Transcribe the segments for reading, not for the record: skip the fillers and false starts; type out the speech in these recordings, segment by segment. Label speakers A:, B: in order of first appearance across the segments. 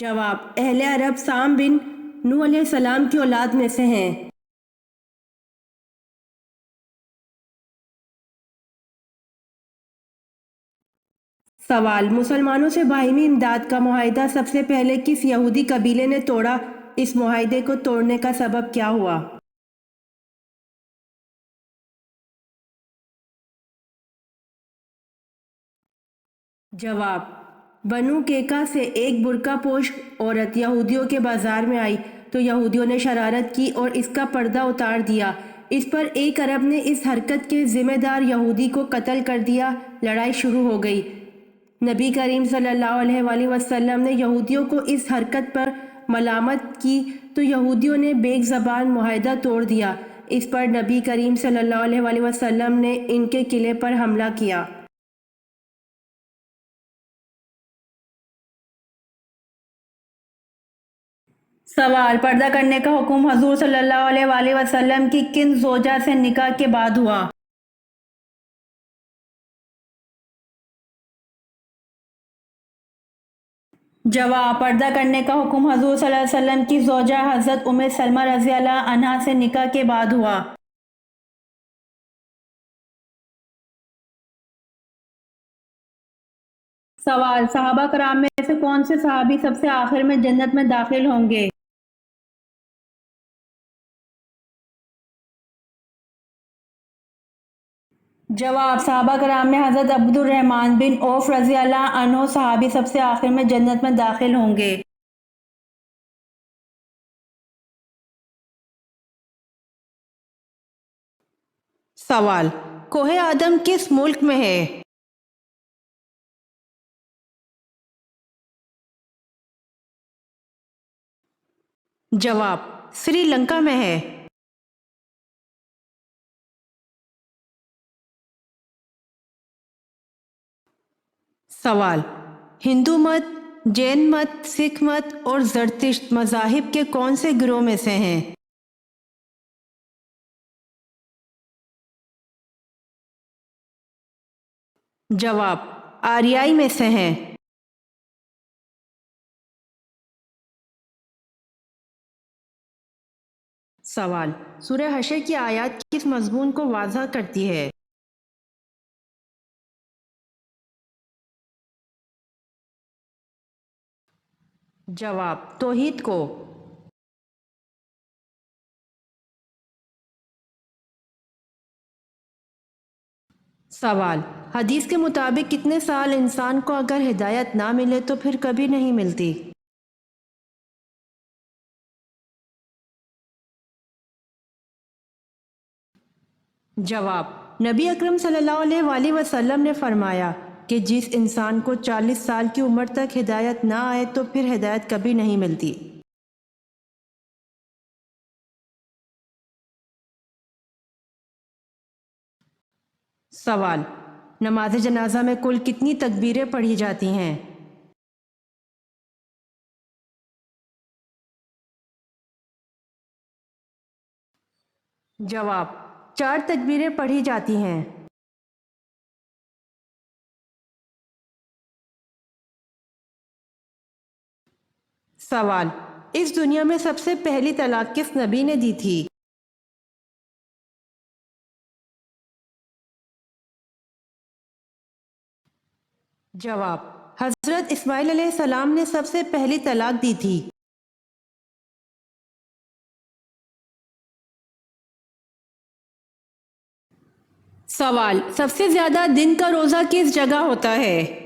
A: جواب: اہل عرب سام بن نوح علیہ السلام کی اولاد میں سے ہیں۔ سوال: مسلمانوں سے باہمی امداد کا معاہدہ سب سے پہلے کس یہودی قبیلے نے توڑا؟ اس معاہدے کو توڑنے کا سبب کیا ہوا؟ جواب: بنو کیکا سے ایک برقع پوش عورت یہودیوں کے بازار میں آئی تو یہودیوں نے شرارت کی اور اس کا پردہ اتار دیا۔ اس پر ایک عرب نے اس حرکت کے ذمہ دار یہودی کو قتل کر دیا۔ لڑائی شروع ہو گئی۔ نبی کریم صلی اللہ علیہ وآلہ وسلم نے یہودیوں کو اس حرکت پر ملامت کی تو یہودیوں نے بیک زبان معاہدہ توڑ دیا۔ اس پر نبی کریم صلی اللہ علیہ وآلہ وسلم نے ان کے قلعے پر حملہ کیا۔ سوال: پردہ کرنے کا حکم حضور صلی اللہ علیہ وآلہ وسلم کی کن زوجہ سے نکاح کے بعد ہوا؟ جواب: پردہ کرنے کا حکم حضور صلی اللہ علیہ وسلم کی زوجہ حضرت ام سلمہ رضی اللہ عنہا سے نکاح کے بعد ہوا۔ سوال: صحابہ کرام میں سے کون سے صحابی سب سے آخر میں جنت میں داخل ہوں گے؟ جواب: صحابہ کرام میں حضرت عبد الرحمن بن عوف رضی اللہ عنہ صحابی سب سے آخر میں جنت میں داخل ہوں گے۔ سوال: کوہ آدم کس ملک میں ہے؟ جواب: سری لنکا میں ہے۔ سوال: ہندو مت، جین مت، سکھ مت اور زرتشت مذاہب کے کون سے گروہ میں سے ہیں؟ جواب: آریائی میں سے ہیں۔ سوال: سورہ حشر کی آیات کس مضمون کو واضح کرتی ہے؟ جواب: توحید کو۔ سوال: حدیث کے مطابق کتنے سال انسان کو اگر ہدایت نہ ملے تو پھر کبھی نہیں ملتی؟ جواب: نبی اکرم صلی اللہ علیہ وآلہ وسلم نے فرمایا کہ جس انسان کو 40 سال کی عمر تک ہدایت نہ آئے تو پھر ہدایت کبھی نہیں ملتی۔ سوال: نماز جنازہ میں کل کتنی تکبیریں پڑھی جاتی ہیں؟ جواب: 4 تکبیریں پڑھی جاتی ہیں۔ سوال: اس دنیا میں سب سے پہلی طلاق کس نبی نے دی تھی؟ جواب: حضرت اسماعیل علیہ السلام نے سب سے پہلی طلاق دی تھی۔ سوال: سب سے زیادہ دن کا روزہ کس جگہ ہوتا ہے؟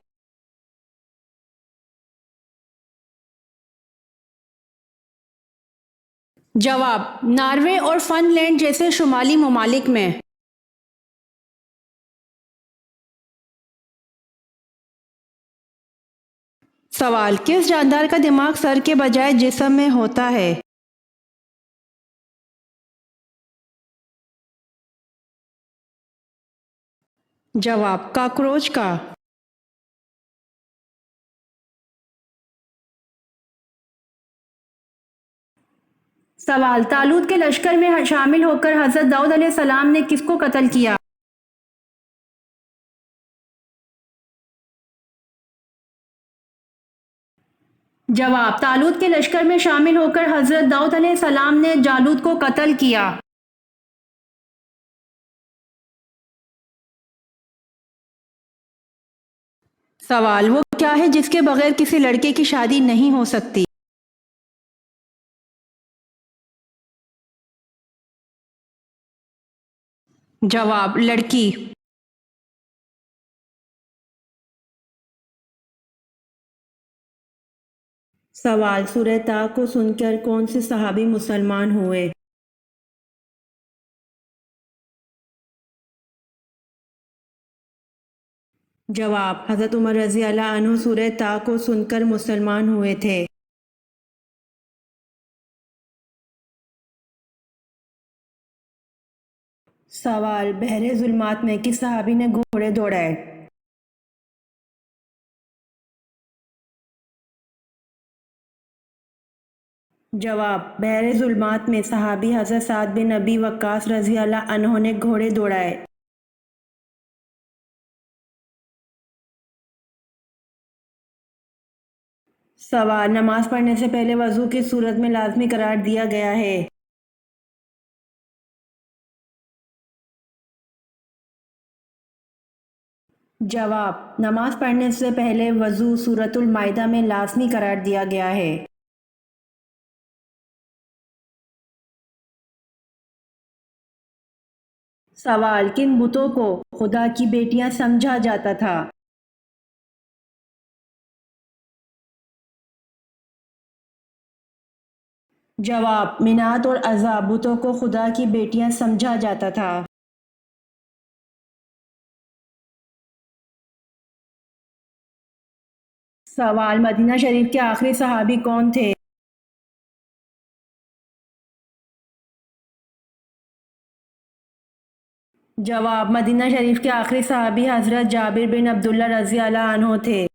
A: جواب: ناروے اور فن لینڈ جیسے شمالی ممالک میں۔ سوال: کس جاندار کا دماغ سر کے بجائے جسم میں ہوتا ہے؟ جواب: کاکروچ کا۔ سوال: طالوت کے لشکر میں شامل ہو کر حضرت داؤد علیہ السلام نے کس کو قتل کیا؟ جواب: طالوت کے لشکر میں شامل ہو کر حضرت داؤد علیہ السلام نے جالوت کو قتل کیا۔ سوال: وہ کیا ہے جس کے بغیر کسی لڑکے کی شادی نہیں ہو سکتی؟ جواب: لڑکی۔ سوال: سورہ طٰ کو سن کر کون سے صحابی مسلمان ہوئے؟ جواب: حضرت عمر رضی اللہ عنہ سورہ طٰ کو سن کر مسلمان ہوئے تھے۔ سوال: بحر ظلمات میں کس صحابی نے گھوڑے دوڑائے؟ جواب: بحر ظلمات میں صحابی حضرت سعد بن ابی وقاص رضی اللہ عنہ نے گھوڑے دوڑائے۔ سوال: نماز پڑھنے سے پہلے وضو کس صورت میں لازمی قرار دیا گیا ہے؟ جواب: نماز پڑھنے سے پہلے وضو سورۃ المائدہ میں لازمی قرار دیا گیا ہے۔ سوال: کن بتوں کو خدا کی بیٹیاں سمجھا جاتا تھا؟ جواب: منات اور عزا بتوں کو خدا کی بیٹیاں سمجھا جاتا تھا۔ سوال: مدینہ شریف کے آخری صحابی کون تھے؟ جواب: مدینہ شریف کے آخری صحابی حضرت جابر بن عبداللہ رضی اللہ عنہ تھے۔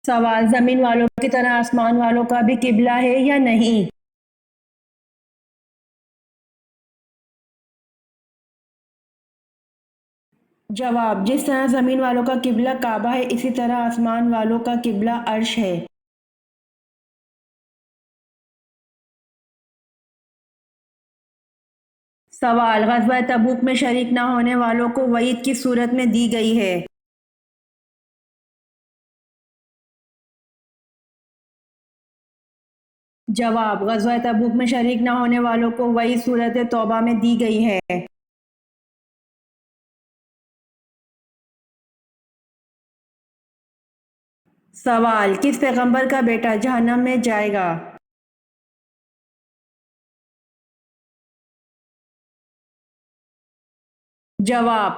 A: سوال: زمین والوں کی طرح آسمان والوں کا بھی قبلہ ہے یا نہیں؟ جواب: جس طرح زمین والوں کا قبلہ کعبہ ہے اسی طرح آسمان والوں کا قبلہ عرش ہے۔ سوال: غزوہ تبوک میں شریک نہ ہونے والوں کو وعید کس صورت میں دی گئی ہے؟ جواب: غزوہ تبوک میں شریک نہ ہونے والوں کو وعید سورۃ توبہ میں دی گئی ہے۔ سوال: کس پیغمبر کا بیٹا جہنم میں جائے گا؟ جواب: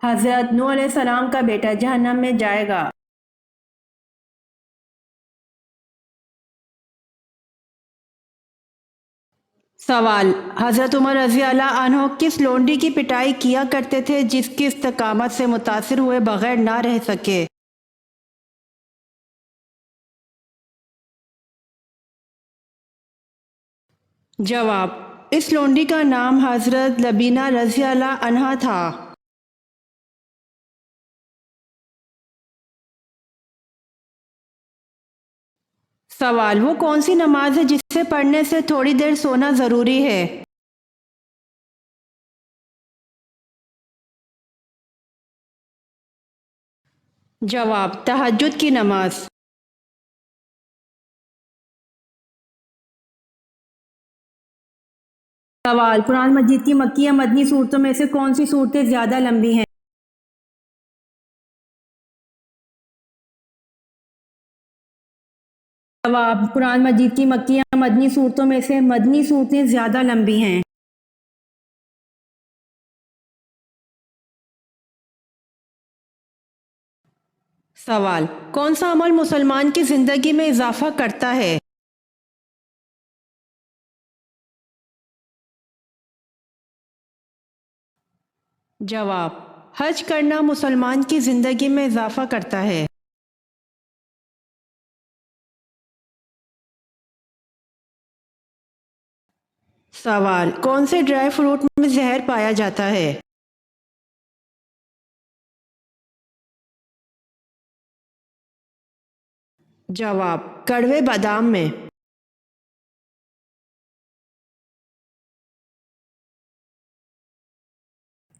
A: حضرت نوح علیہ السلام کا بیٹا جہنم میں جائے گا۔ سوال: حضرت عمر رضی اللہ عنہ کس لونڈی کی پٹائی کیا کرتے تھے جس کی استقامت سے متاثر ہوئے بغیر نہ رہ سکے؟ جواب: اس لونڈی کا نام حضرت لبینہ رضی اللہ عنہا تھا۔ سوال: وہ کون سی نماز ہے جسے پڑھنے سے تھوڑی دیر سونا ضروری ہے؟ جواب: تہجد کی نماز۔ سوال: قرآن مجید کی مکی یا مدنی صورتوں میں سے کون سی صورتیں زیادہ لمبی ہیں؟ جواب: قرآن مجید کی مکی یا مدنی صورتوں میں سے مدنی صورتیں زیادہ لمبی ہیں۔ سوال: کون سا عمل مسلمان کی زندگی میں اضافہ کرتا ہے؟ جواب: حج کرنا مسلمان کی زندگی میں اضافہ کرتا ہے۔ سوال: کون سے ڈرائی فروٹ میں زہر پایا جاتا ہے؟ جواب: کڑوے بادام میں۔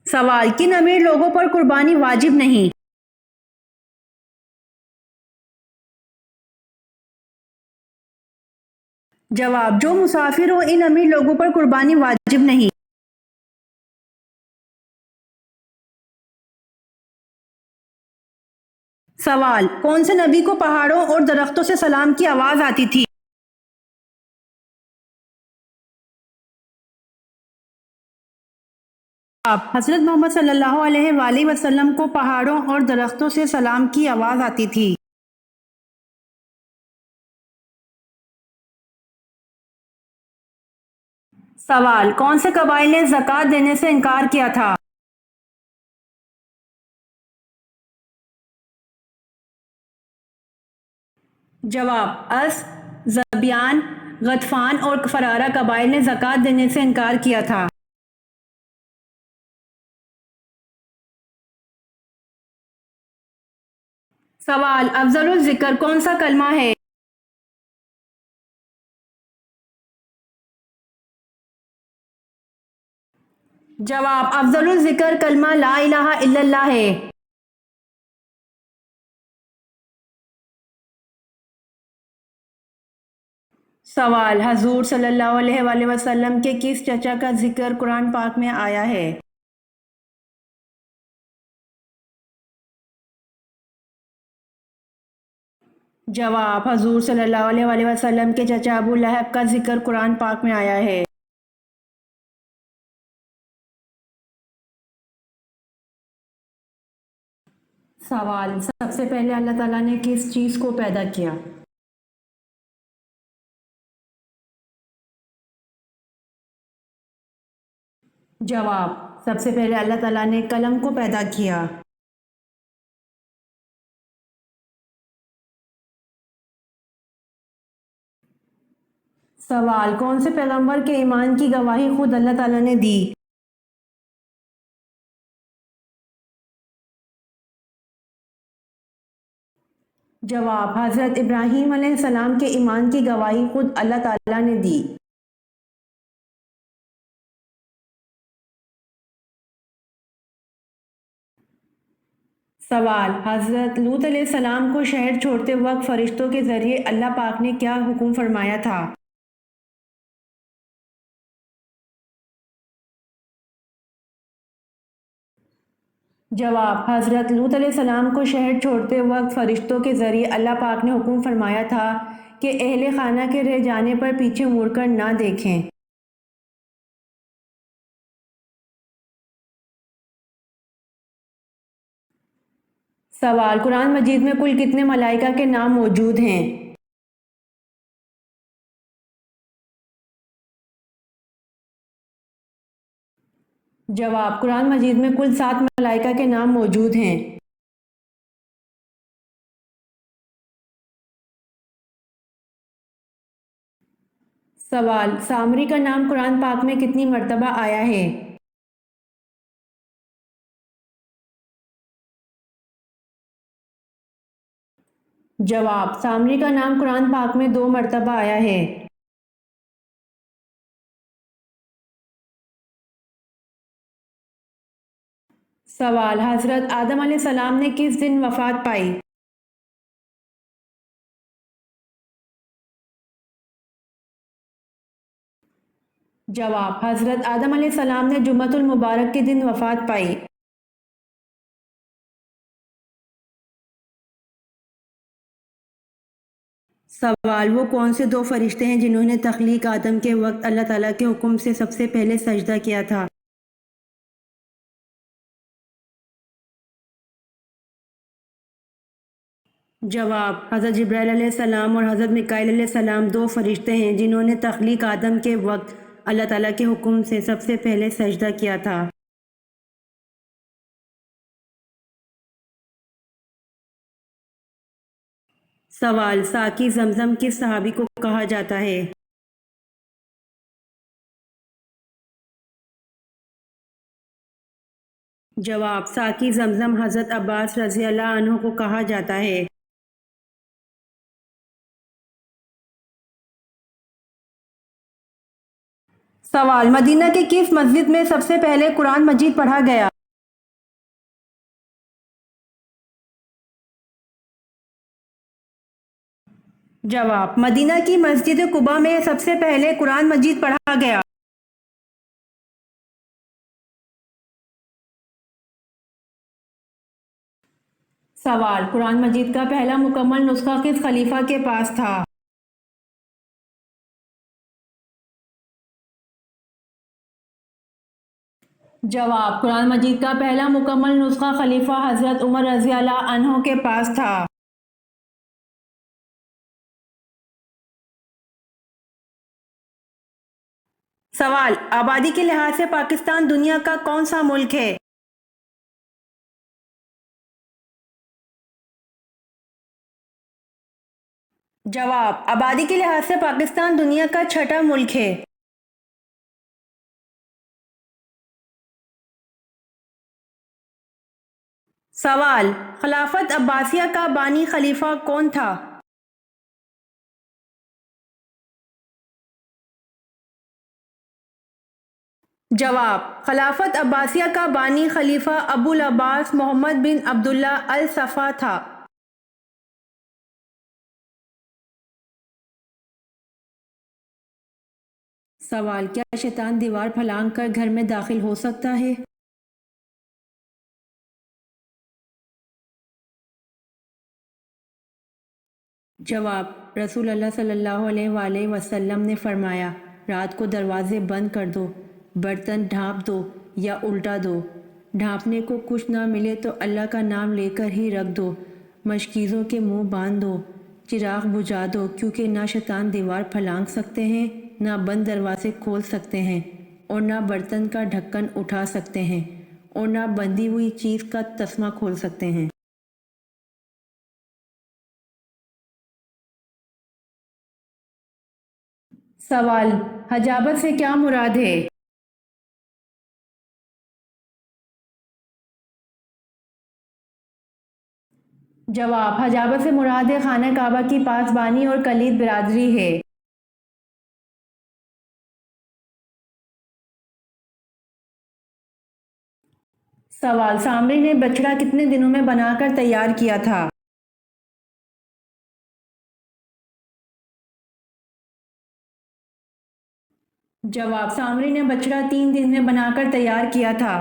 A: سوال: کن امیر لوگوں پر قربانی واجب نہیں؟ جواب: جو مسافر ہو، ان امیر لوگوں پر قربانی واجب نہیں۔ سوال: کون سے نبی کو پہاڑوں اور درختوں سے سلام کی آواز آتی تھی؟ جواب: حضرت محمد صلی اللہ علیہ وآلہ وسلم کو پہاڑوں اور درختوں سے سلام کی آواز آتی تھی۔ سوال: کون سے قبائل نے زکوٰۃ دینے سے انکار کیا تھا؟ جواب: اس، ذبیان، غطفان اور فرارہ قبائل نے زکوٰۃ دینے سے انکار کیا تھا۔ سوال: افضل الذکر کون سا کلمہ ہے؟ جواب: افضل الذکر کلمہ لا الہ الا اللہ ہے۔ سوال: حضور صلی اللہ علیہ وآلہ وسلم کے کس چچا کا ذکر قرآن پاک میں آیا ہے؟ جواب: حضور صلی اللہ علیہ وآلہ وسلم کے چچا ابو لہب کا ذکر قرآن پاک میں آیا ہے۔ سوال: سب سے پہلے اللہ تعالیٰ نے کس چیز کو پیدا کیا؟ جواب: سب سے پہلے اللہ تعالیٰ نے قلم کو پیدا کیا۔ سوال: کون سے پیغمبر کے ایمان کی گواہی خود اللہ تعالیٰ نے دی؟ جواب: حضرت ابراہیم علیہ السلام کے ایمان کی گواہی خود اللہ تعالیٰ نے دی۔ سوال: حضرت لوط علیہ السلام کو شہر چھوڑتے وقت فرشتوں کے ذریعے اللہ پاک نے کیا حکم فرمایا تھا؟ جواب: حضرت لوط علیہ السلام کو شہر چھوڑتے وقت فرشتوں کے ذریعے اللہ پاک نے حکم فرمایا تھا کہ اہل خانہ کے رہ جانے پر پیچھے مڑ کر نہ دیکھیں۔ سوال: قرآن مجید میں کل کتنے ملائکہ کے نام موجود ہیں؟ جواب: قرآن مجید میں کل 7 ملائکہ کے نام موجود ہیں۔ سوال: سامری کا نام قرآن پاک میں کتنی مرتبہ آیا ہے؟ جواب: سامری کا نام قرآن پاک میں 2 مرتبہ آیا ہے۔ سوال: حضرت آدم علیہ السلام نے کس دن وفات پائی؟ جواب: حضرت آدم علیہ السلام نے جمعۃ المبارک کے دن وفات پائی۔ سوال: وہ کون سے 2 فرشتے ہیں جنہوں نے تخلیق آدم کے وقت اللہ تعالیٰ کے حکم سے سب سے پہلے سجدہ کیا تھا؟ جواب: حضرت جبرائیل علیہ السلام اور حضرت میکائیل علیہ السلام 2 فرشتے ہیں جنہوں نے تخلیق آدم کے وقت اللہ تعالیٰ کے حکم سے سب سے پہلے سجدہ کیا تھا۔ سوال: ساقی زمزم کس صحابی کو کہا جاتا ہے؟ جواب: ساقی زمزم حضرت عباس رضی اللہ عنہ کو کہا جاتا ہے۔ سوال: مدینہ کی کس مسجد میں سب سے پہلے قرآن مجید پڑھا گیا؟ جواب: مدینہ کی مسجد قباء میں سب سے پہلے قرآن مجید پڑھا گیا۔ سوال: قرآن مجید کا پہلا مکمل نسخہ کس خلیفہ کے پاس تھا؟ جواب: قرآن مجید کا پہلا مکمل نسخہ خلیفہ حضرت عمر رضی اللہ عنہ کے پاس تھا۔ سوال: آبادی کے لحاظ سے پاکستان دنیا کا کون سا ملک ہے؟ جواب: آبادی کے لحاظ سے پاکستان دنیا کا چھٹا ملک ہے۔ سوال: خلافت عباسیہ کا بانی خلیفہ کون تھا؟ جواب: خلافت عباسیہ کا بانی خلیفہ ابو العباس محمد بن عبداللہ الصفا تھا۔ سوال: کیا شیطان دیوار پھلانگ کر گھر میں داخل ہو سکتا ہے؟ جواب: رسول اللہ صلی اللہ علیہ وآلہ وسلم نے فرمایا، رات کو دروازے بند کر دو، برتن ڈھانپ دو یا الٹا دو، ڈھانپنے کو کچھ نہ ملے تو اللہ کا نام لے کر ہی رکھ دو، مشکیزوں کے منہ باندھ دو، چراغ بجھا دو، کیونکہ نہ شیطان دیوار پھلانگ سکتے ہیں، نہ بند دروازے کھول سکتے ہیں، اور نہ برتن کا ڈھکن اٹھا سکتے ہیں، اور نہ بندھی ہوئی چیز کا تسمہ کھول سکتے ہیں۔ سوال: حجابت سے کیا مراد ہے؟ جواب: حجابت سے مراد خانہ کعبہ کی پاسبانی اور کلید برادری ہے۔ سوال: سامری نے بچڑا کتنے دنوں میں بنا کر تیار کیا تھا؟ جواب: سامری نے بچڑا 3 دن میں بنا کر تیار کیا تھا۔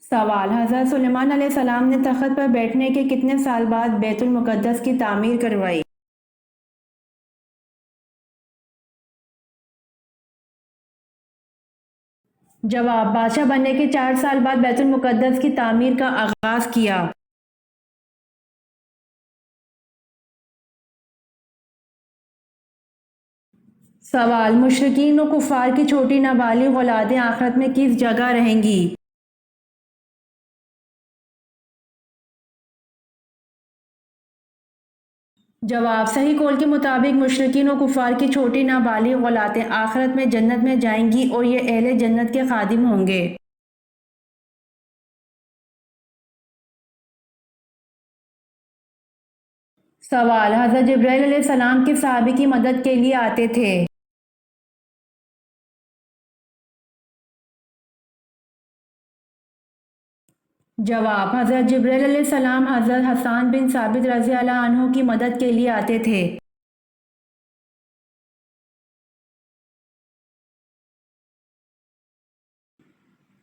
A: سوال: حضرت سلیمان علیہ السلام نے تخت پر بیٹھنے کے کتنے سال بعد بیت المقدس کی تعمیر کروائی؟ جواب: بادشاہ بننے کے 4 سال بعد بیت المقدس کی تعمیر کا آغاز کیا۔ سوال: مشرکین و کفار کی چھوٹی نابالغ اولادیں آخرت میں کس جگہ رہیں گی؟ جواب: صحیح قول کے مطابق مشرکین و کفار کی چھوٹی نابالغ اولادیں آخرت میں جنت میں جائیں گی اور یہ اہل جنت کے خادم ہوں گے۔ سوال: حضرت جبرائیل علیہ السلام کس صحابی کی مدد کے لیے آتے تھے؟ جواب: حضرت جبرائیل علیہ السلام حضرت حسان بن ثابت رضی اللہ عنہ کی مدد کے لیے آتے تھے۔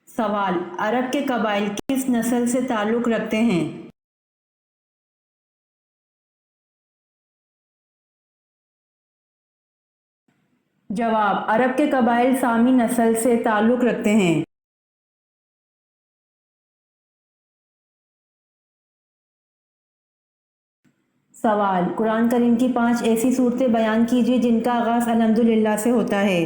A: سوال: عرب کے قبائل کس نسل سے تعلق رکھتے ہیں؟ جواب: عرب کے قبائل سامی نسل سے تعلق رکھتے ہیں۔ سوال: قرآن کریم کی 5 ایسی صورتیں بیان کیجیے جن کا آغاز الحمدللہ سے ہوتا ہے۔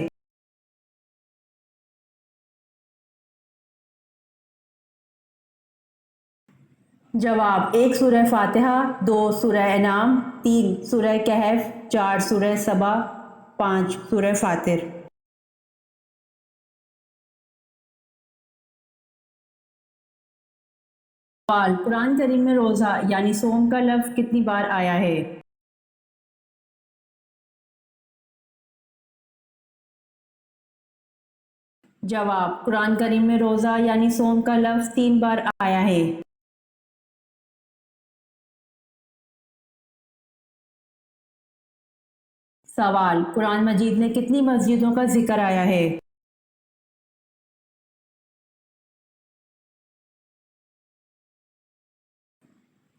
A: جواب: 1 سورہ فاتحہ، 2 سورہ انعام، 3 سورہ کہف، 4 سورہ سبا، 5 سورہ فاطر۔ سوال، قرآن کریم میں روزہ یعنی صوم کا لفظ کتنی بار آیا ہے؟ جواب، قرآن کریم میں روزہ یعنی صوم کا لفظ 3 بار آیا ہے۔ سوال، قرآن مجید میں کتنی مسجدوں کا ذکر آیا ہے؟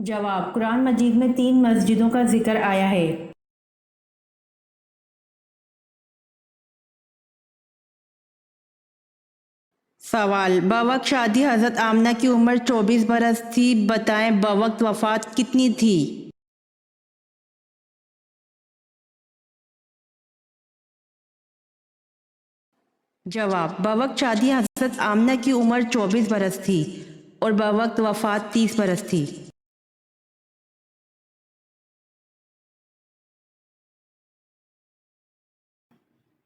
A: جواب، قرآن مجید میں 3 مسجدوں کا ذکر آیا ہے۔ سوال، بوقت شادی حضرت آمنہ کی عمر 24 برس تھی، بتائیں بوقت وفات کتنی تھی؟ جواب، بوقت شادی حضرت آمنہ کی عمر 24 برس تھی اور بوقت وفات 30 برس تھی۔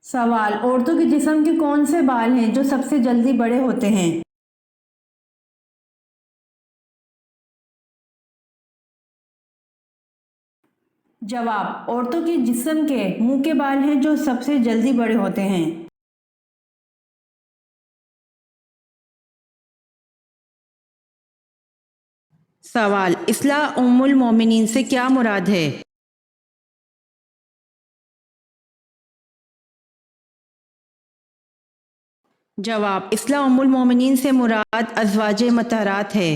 A: سوال، عورتوں کے جسم کے کون سے بال ہیں جو سب سے جلدی بڑے ہوتے ہیں؟ جواب، عورتوں کے جسم کے منہ کے بال ہیں جو سب سے جلدی بڑے ہوتے ہیں۔ سوال، اصلاح ام المومنین سے کیا مراد ہے؟ جواب، اصلاح ام المومنین سے مراد ازواج مطہرات ہے۔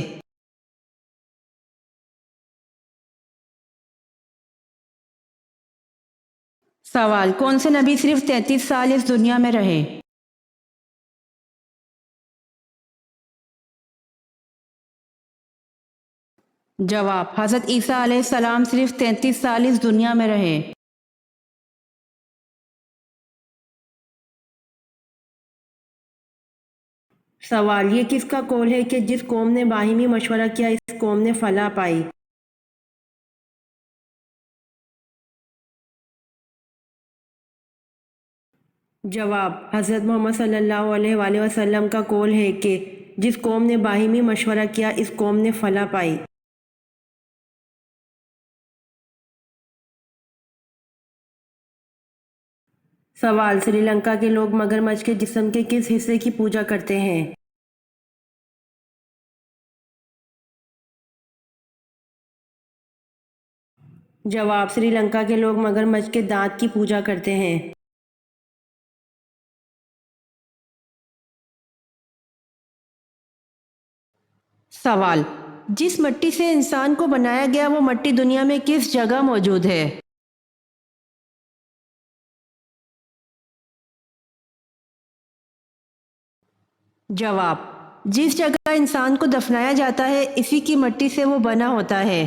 A: سوال، کون سے نبی صرف 33 سال اس دنیا میں رہے؟ جواب، حضرت عیسیٰ علیہ السلام صرف 33 سال اس دنیا میں رہے۔ سوال، یہ کس کا قول ہے کہ جس قوم نے باہمی مشورہ کیا اس قوم نے فلاح پائی؟ جواب، حضرت محمد صلی اللہ علیہ وآلہ وسلم کا قول ہے کہ جس قوم نے باہمی مشورہ کیا اس قوم نے فلاح پائی۔ سوال، سری لنکا کے لوگ مگرمچھ کے جسم کے کس حصے کی پوجا کرتے ہیں؟ جواب، سری لنکا کے لوگ مگرمچھ کے دانت کی پوجا کرتے ہیں۔ سوال، جس مٹی سے انسان کو بنایا گیا وہ مٹی دنیا میں کس جگہ موجود ہے؟ جواب، جس جگہ انسان کو دفنایا جاتا ہے اسی کی مٹی سے وہ بنا ہوتا ہے۔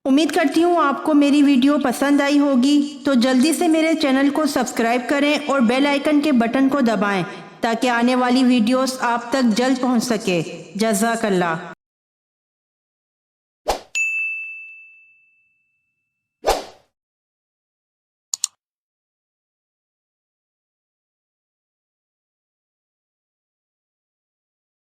A: امید کرتی ہوں آپ کو میری ویڈیو پسند آئی ہوگی، تو جلدی سے میرے چینل کو سبسکرائب کریں اور بیل آئیکن کے بٹن کو دبائیں تاکہ آنے والی ویڈیوز آپ تک جلد پہنچ سکے۔ جزاک اللہ۔